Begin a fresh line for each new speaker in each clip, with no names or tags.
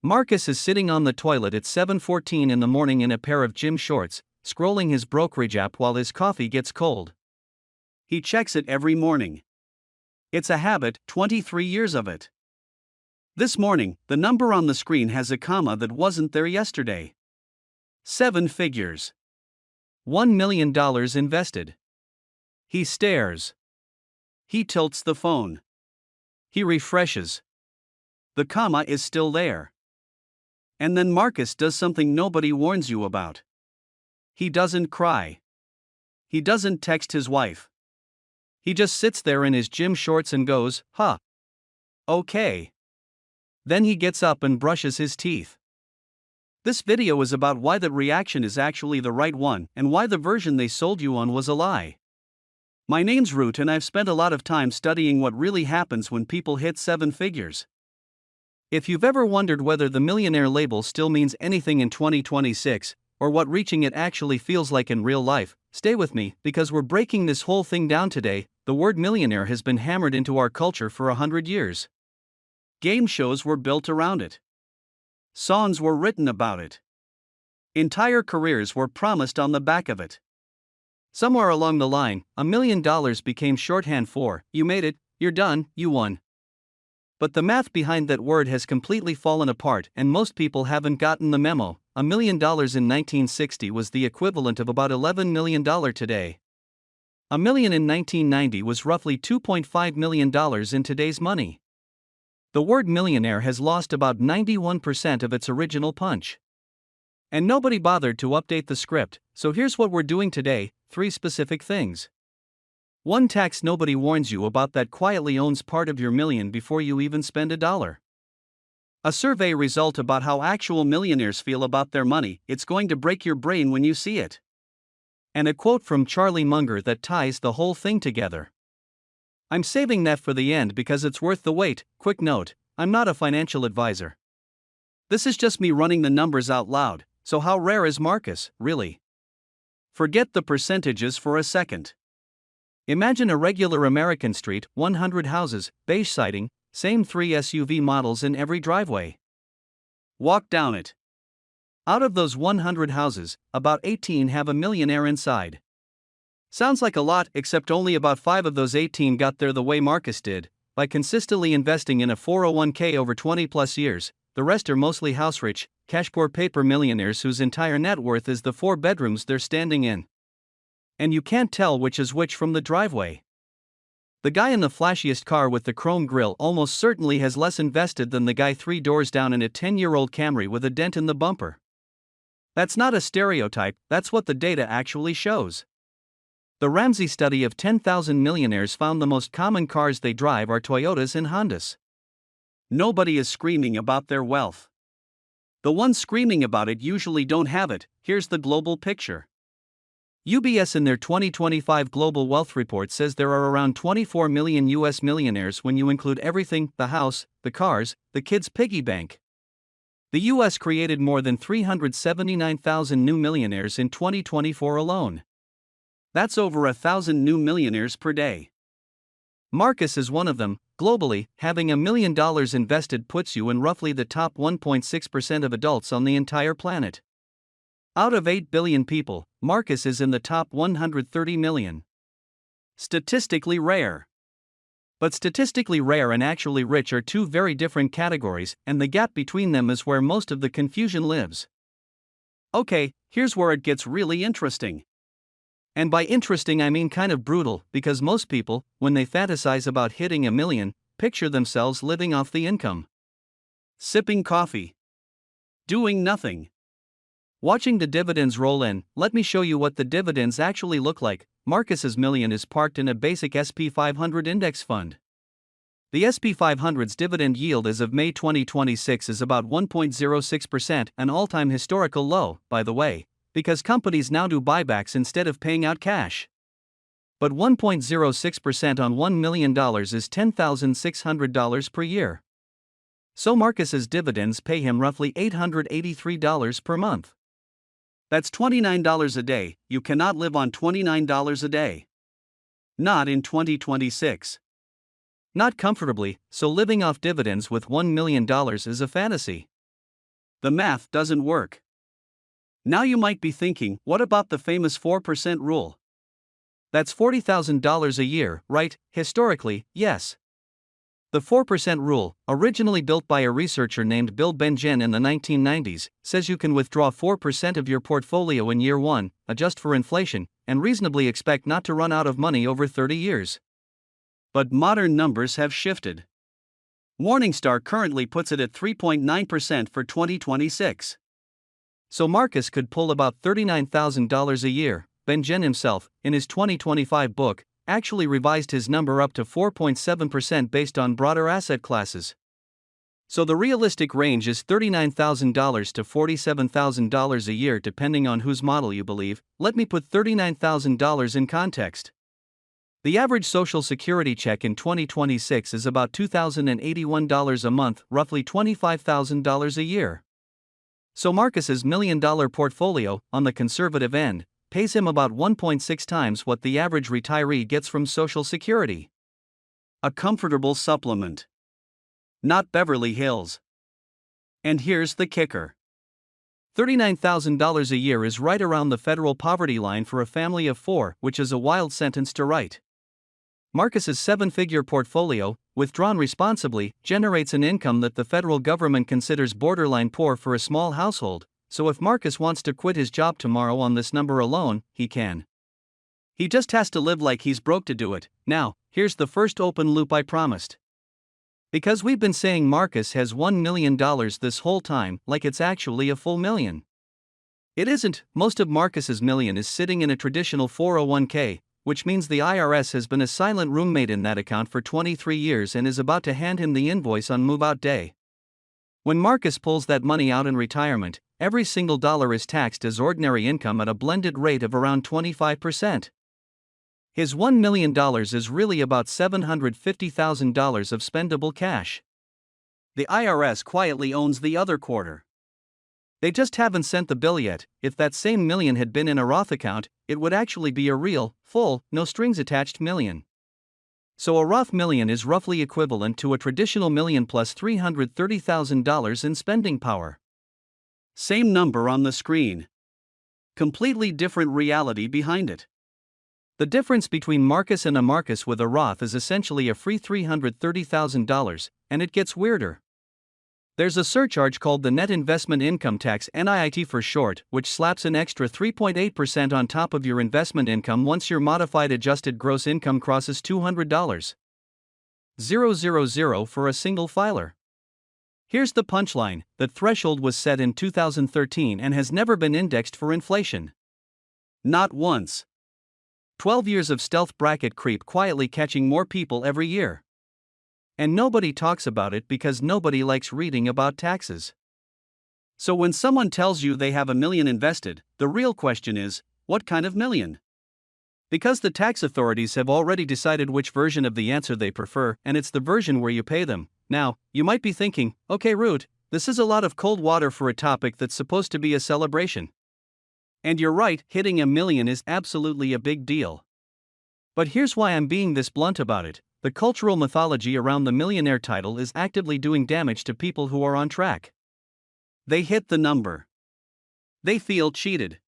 Marcus is sitting on the toilet at 7:14 in the morning in a pair of gym shorts, scrolling his brokerage app while his coffee gets cold. He checks it every morning. It's a habit, 23 years of it. This morning, the number on the screen has a comma that wasn't there yesterday. 7 figures. $1 million invested. He stares. He tilts the phone. He refreshes. The comma is still there. And then Marcus does something nobody warns you about. He doesn't cry. He doesn't text his wife. He just sits there in his gym shorts and goes, huh. Okay. Then he gets up and brushes his teeth. This video is about why the reaction is actually the right one and why the version they sold you on was a lie. My name's Root and I've spent a lot of time studying what really happens when people hit 7 figures. If you've ever wondered whether the millionaire label still means anything in 2026, or what reaching it actually feels like in real life, stay with me, because we're breaking this whole thing down today. The word millionaire has been hammered into our culture for 100 years. Game shows were built around it. Songs were written about it. Entire careers were promised on the back of it. Somewhere along the line, $1 million became shorthand for, you made it, you're done, you won. But the math behind that word has completely fallen apart and most people haven't gotten the memo. $1 million in 1960 was the equivalent of about $11 million today. $1 million in 1990 was roughly $2.5 million in today's money. The word millionaire has lost about 91% of its original punch. And nobody bothered to update the script, so here's what we're doing today: 3 specific things. 1 tax nobody warns you about that quietly owns part of your million before you even spend $1. A survey result about how actual millionaires feel about their money. It's going to break your brain when you see it. And a quote from Charlie Munger that ties the whole thing together. I'm saving that for the end because it's worth the wait. Quick note, I'm not a financial advisor. This is just me running the numbers out loud, so how rare is Marcus, really? Forget the percentages for a second. Imagine a regular American street, 100 houses, beige siding, same 3 SUV models in every driveway. Walk down it. Out of those 100 houses, about 18 have a millionaire inside. Sounds like a lot, except only about 5 of those 18 got there the way Marcus did, by consistently investing in a 401k over 20 plus years. The rest are mostly house-rich, cash-poor paper millionaires whose entire net worth is the 4 bedrooms they're standing in. And you can't tell which is which from the driveway. The guy in the flashiest car with the chrome grille almost certainly has less invested than the guy 3 doors down in a 10-year-old Camry with a dent in the bumper. That's not a stereotype, that's what the data actually shows. The Ramsey study of 10,000 millionaires found the most common cars they drive are Toyotas and Hondas. Nobody is screaming about their wealth. The ones screaming about it usually don't have it. Here's the global picture. UBS in their 2025 Global Wealth Report says there are around 24 million US millionaires when you include everything: the house, the cars, the kids' piggy bank. The US created more than 379,000 new millionaires in 2024 alone. That's over 1,000 new millionaires per day. Marcus is one of them. Globally, having $1 million invested puts you in roughly the top 1.6% of adults on the entire planet. Out of 8 billion people, Marcus is in the top 130 million. Statistically rare. But statistically rare and actually rich are 2 very different categories, and the gap between them is where most of the confusion lives. Okay, here's where it gets really interesting. And by interesting I mean kind of brutal, because most people, when they fantasize about hitting $1 million, picture themselves living off the income. Sipping coffee. Doing nothing. Watching the dividends roll in. Let me show you what the dividends actually look like. Marcus's million is parked in a basic SP 500 index fund. The SP 500's dividend yield as of May 2026 is about 1.06%, an all-time historical low, by the way, because companies now do buybacks instead of paying out cash. But 1.06% on $1 million is $10,600 per year. So Marcus's dividends pay him roughly $883 per month. That's $29 a day. You cannot live on $29 a day. Not in 2026. Not comfortably, so living off dividends with $1 million is a fantasy. The math doesn't work. Now you might be thinking, what about the famous 4% rule? That's $40,000 a year, right? Historically, yes. The 4% rule, originally built by a researcher named Bill Benjen in the 1990s, says you can withdraw 4% of your portfolio in year 1, adjust for inflation, and reasonably expect not to run out of money over 30 years. But modern numbers have shifted. Morningstar currently puts it at 3.9% for 2026. So Marcus could pull about $39,000 a year. Benjen himself, in his 2025 book, actually revised his number up to 4.7% based on broader asset classes. So the realistic range is $39,000 to $47,000 a year depending on whose model you believe. Let me put $39,000 in context. The average Social Security check in 2026 is about $2,081 a month, roughly $25,000 a year. So Marcus's $1 million portfolio, on the conservative end, pays him about 1.6 times what the average retiree gets from Social Security. A comfortable supplement. Not Beverly Hills. And here's the kicker. $39,000 a year is right around the federal poverty line for a family of 4, which is a wild sentence to write. Marcus's 7-figure portfolio, withdrawn responsibly, generates an income that the federal government considers borderline poor for a small household, so if Marcus wants to quit his job tomorrow on this number alone, he can. He just has to live like he's broke to do it. Now, here's the first open loop I promised. Because we've been saying Marcus has $1 million this whole time, like it's actually a full million. It isn't. Most of Marcus's million is sitting in a traditional 401k, which means the IRS has been a silent roommate in that account for 23 years and is about to hand him the invoice on move-out day. When Marcus pulls that money out in retirement, every single dollar is taxed as ordinary income at a blended rate of around 25%. His $1 million is really about $750,000 of spendable cash. The IRS quietly owns the other quarter. They just haven't sent the bill yet. If that same million had been in a Roth account, it would actually be a real, full, no strings attached million. So a Roth million is roughly equivalent to a traditional million plus $330,000 in spending power. Same number on the screen. Completely different reality behind it. The difference between Marcus and a Marcus with a Roth is essentially a free $330,000, and it gets weirder. There's a surcharge called the Net Investment Income Tax, NIT for short, which slaps an extra 3.8% on top of your investment income once your modified adjusted gross income crosses $200,000. 000 for a single filer. Here's the punchline: the threshold was set in 2013 and has never been indexed for inflation. Not once. 12 years of stealth bracket creep quietly catching more people every year. And nobody talks about it because nobody likes reading about taxes. So when someone tells you they have $1 million invested, the real question is, what kind of million? Because the tax authorities have already decided which version of the answer they prefer, and it's the version where you pay them. Now, you might be thinking, okay, Root, this is a lot of cold water for a topic that's supposed to be a celebration. And you're right, hitting $1 million is absolutely a big deal. But here's why I'm being this blunt about it. The cultural mythology around the millionaire title is actively doing damage to people who are on track. They hit the number. They feel cheated.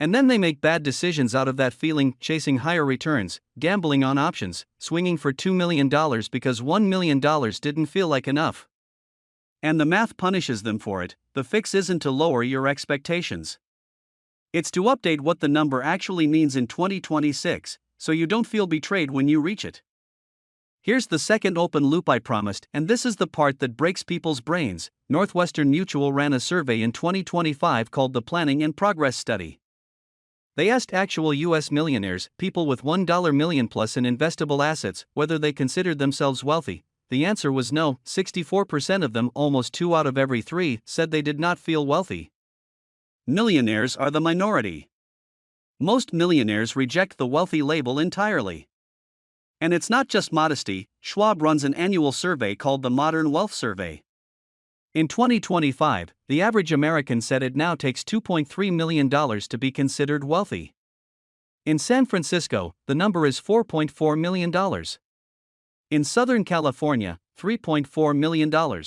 And then they make bad decisions out of that feeling, chasing higher returns, gambling on options, swinging for $2 million because $1 million didn't feel like enough. And the math punishes them for it. The fix isn't to lower your expectations. It's to update what the number actually means in 2026, so you don't feel betrayed when you reach it. Here's the second open loop I promised, and this is the part that breaks people's brains. Northwestern Mutual ran a survey in 2025 called the Planning and Progress Study. They asked actual U.S. millionaires, people with $1 million plus in investable assets, whether they considered themselves wealthy. The answer was no. 64% of them, almost 2 out of every 3, said they did not feel wealthy. Millionaires are the minority. Most millionaires reject the wealthy label entirely. And it's not just modesty. Schwab runs an annual survey called the Modern Wealth Survey. In 2025, the average American said it now takes $2.3 million to be considered wealthy. In San Francisco, the number is $4.4 million. In Southern California, $3.4 million.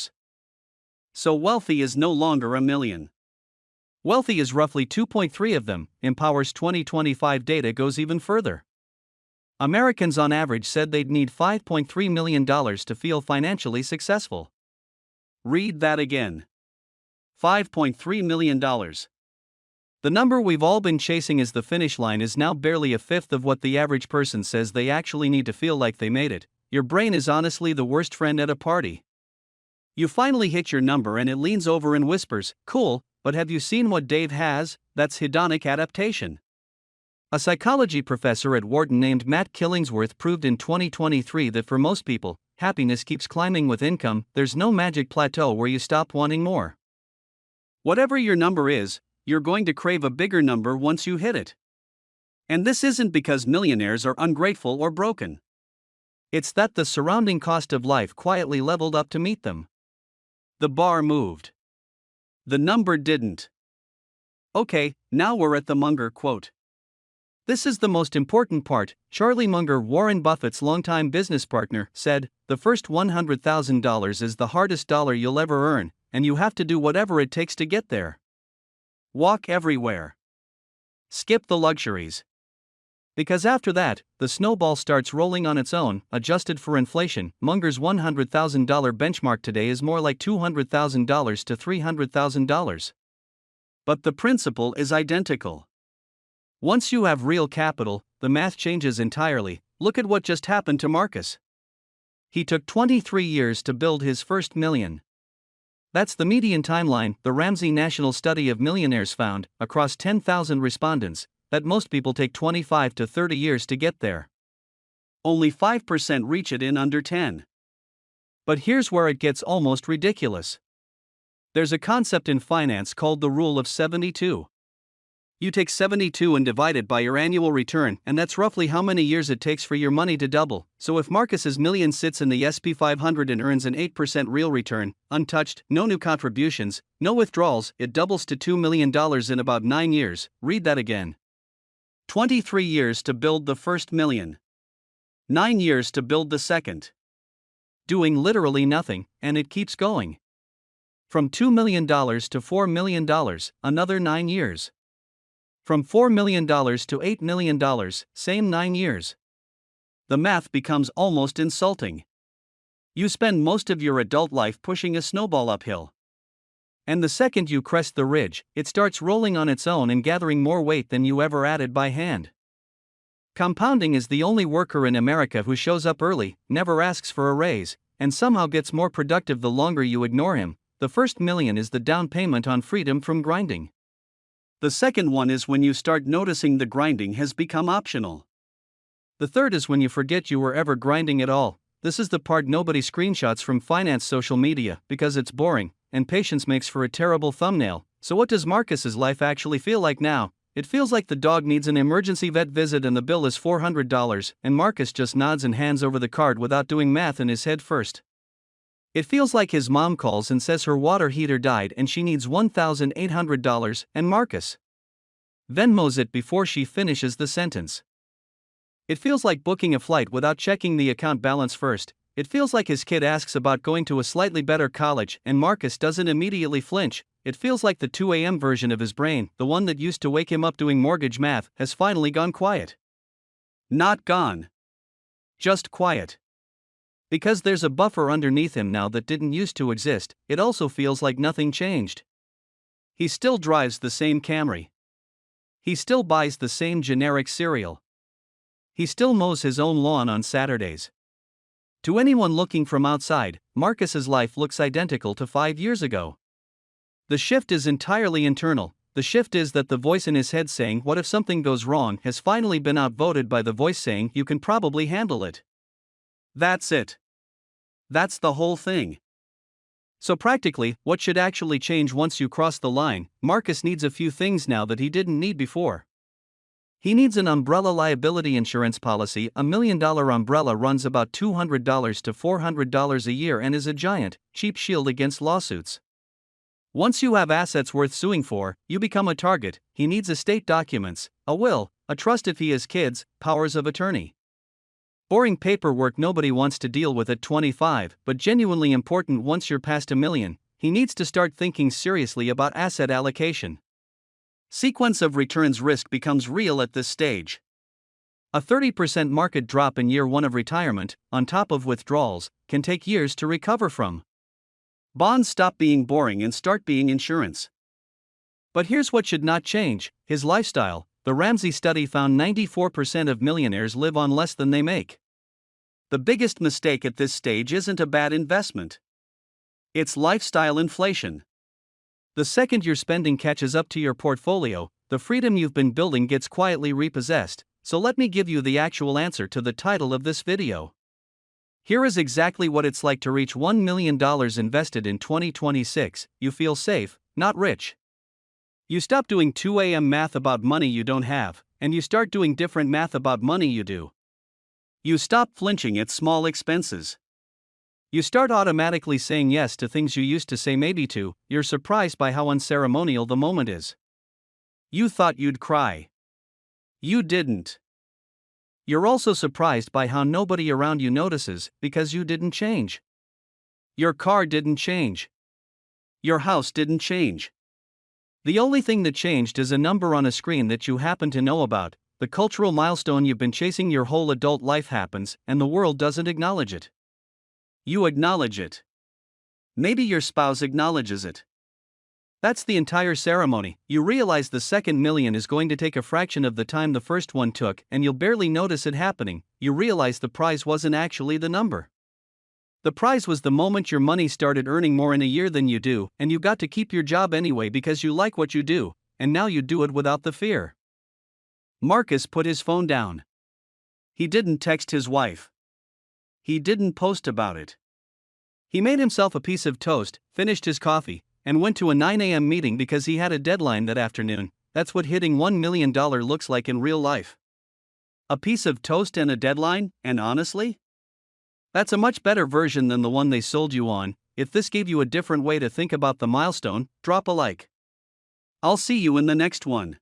So wealthy is no longer a million. Wealthy is roughly 2.3 of them. Empower's 2025 data goes even further. Americans on average said they'd need $5.3 million to feel financially successful. Read that again. $5.3 million. The number we've all been chasing as the finish line is now barely a fifth of what the average person says they actually need to feel like they made it. Your brain is honestly the worst friend at a party. You finally hit your number and it leans over and whispers, "Cool, but have you seen what Dave has?" That's hedonic adaptation. A psychology professor at Wharton named Matt Killingsworth proved in 2023 that for most people, happiness keeps climbing with income. There's no magic plateau where you stop wanting more. Whatever your number is, you're going to crave a bigger number once you hit it. And this isn't because millionaires are ungrateful or broken. It's that the surrounding cost of life quietly leveled up to meet them. The bar moved. The number didn't. Okay, now we're at the Munger quote. This is the most important part. Charlie Munger, Warren Buffett's longtime business partner, said, "The first $100,000 is the hardest dollar you'll ever earn, and you have to do whatever it takes to get there. Walk everywhere. Skip the luxuries. Because after that, the snowball starts rolling on its own, adjusted for inflation." Munger's $100,000 benchmark today is more like $200,000 to $300,000. But the principle is identical. Once you have real capital, the math changes entirely. Look at what just happened to Marcus. He took 23 years to build his first million. That's the median timeline. The Ramsey National Study of Millionaires found, across 10,000 respondents, that most people take 25 to 30 years to get there. Only 5% reach it in under 10. But here's where it gets almost ridiculous. There's a concept in finance called the rule of 72. You take 72 and divide it by your annual return, and that's roughly how many years it takes for your money to double. So if Marcus's million sits in the S&P 500 and earns an 8% real return, untouched, no new contributions, no withdrawals, it doubles to $2 million in about 9 years. Read that again. 23 years to build the first million. 9 years to build the second. Doing literally nothing, and it keeps going. From $2 million to $4 million, another 9 years. From $4 million to $8 million, same 9 years. The math becomes almost insulting. You spend most of your adult life pushing a snowball uphill. And the second you crest the ridge, it starts rolling on its own and gathering more weight than you ever added by hand. Compounding is the only worker in America who shows up early, never asks for a raise, and somehow gets more productive the longer you ignore him. The first million is the down payment on freedom from grinding. The second one is when you start noticing the grinding has become optional. The third is when you forget you were ever grinding at all. This is the part nobody screenshots from finance social media because it's boring, and patience makes for a terrible thumbnail. So what does Marcus's life actually feel like now? It feels like the dog needs an emergency vet visit and the bill is $400, and Marcus just nods and hands over the card without doing math in his head first. It feels like his mom calls and says her water heater died and she needs $1,800, and Marcus Venmos it before she finishes the sentence. It feels like booking a flight without checking the account balance first. It feels like his kid asks about going to a slightly better college and Marcus doesn't immediately flinch. It feels like the 2 a.m. version of his brain, the one that used to wake him up doing mortgage math, has finally gone quiet. Not gone. Just quiet. Because there's a buffer underneath him now that didn't used to exist. It also feels like nothing changed. He still drives the same Camry. He still buys the same generic cereal. He still mows his own lawn on Saturdays. To anyone looking from outside, Marcus's life looks identical to 5 years ago. The shift is entirely internal. The shift is that the voice in his head saying "what if something goes wrong" has finally been outvoted by the voice saying "you can probably handle it." That's it. That's the whole thing. So practically, what should actually change once you cross the line? Marcus needs a few things now that he didn't need before. He needs an umbrella liability insurance policy. $1 million umbrella runs about $200 to $400 a year and is a giant, cheap shield against lawsuits. Once you have assets worth suing for, you become a target. He needs estate documents, a will, a trust if he has kids, powers of attorney. Boring paperwork nobody wants to deal with at 25, but genuinely important once you're past $1 million. he needs to start thinking seriously about asset allocation. Sequence of returns risk becomes real at this stage. A 30% market drop in year 1 of retirement, on top of withdrawals, can take years to recover from. Bonds stop being boring and start being insurance. But here's what should not change: his lifestyle. The Ramsey study found 94% of millionaires live on less than they make. The biggest mistake at this stage isn't a bad investment. It's lifestyle inflation. The second your spending catches up to your portfolio, the freedom you've been building gets quietly repossessed. So let me give you the actual answer to the title of this video. Here is exactly what it's like to reach $1 million invested in 2026. You feel safe, not rich. You stop doing 2 a.m. math about money you don't have, and you start doing different math about money you do. You stop flinching at small expenses. You start automatically saying yes to things you used to say maybe to. You're surprised by how unceremonial the moment is. You thought you'd cry. You didn't. You're also surprised by how nobody around you notices, because you didn't change. Your car didn't change. Your house didn't change. The only thing that changed is a number on a screen that you happen to know about. The cultural milestone you've been chasing your whole adult life happens, and the world doesn't acknowledge it. You acknowledge it. Maybe your spouse acknowledges it. That's the entire ceremony. You realize the second million is going to take a fraction of the time the first one took, and you'll barely notice it happening. You realize the prize wasn't actually the number. The prize was the moment your money started earning more in a year than you do, and you got to keep your job anyway because you like what you do, and now you do it without the fear. Marcus put his phone down. He didn't text his wife. He didn't post about it. He made himself a piece of toast, finished his coffee, and went to a 9 a.m. meeting because he had a deadline that afternoon. That's what hitting $1 million looks like in real life. A piece of toast and a deadline, and honestly, that's a much better version than the one they sold you on. If this gave you a different way to think about the milestone, drop a like. I'll see you in the next one.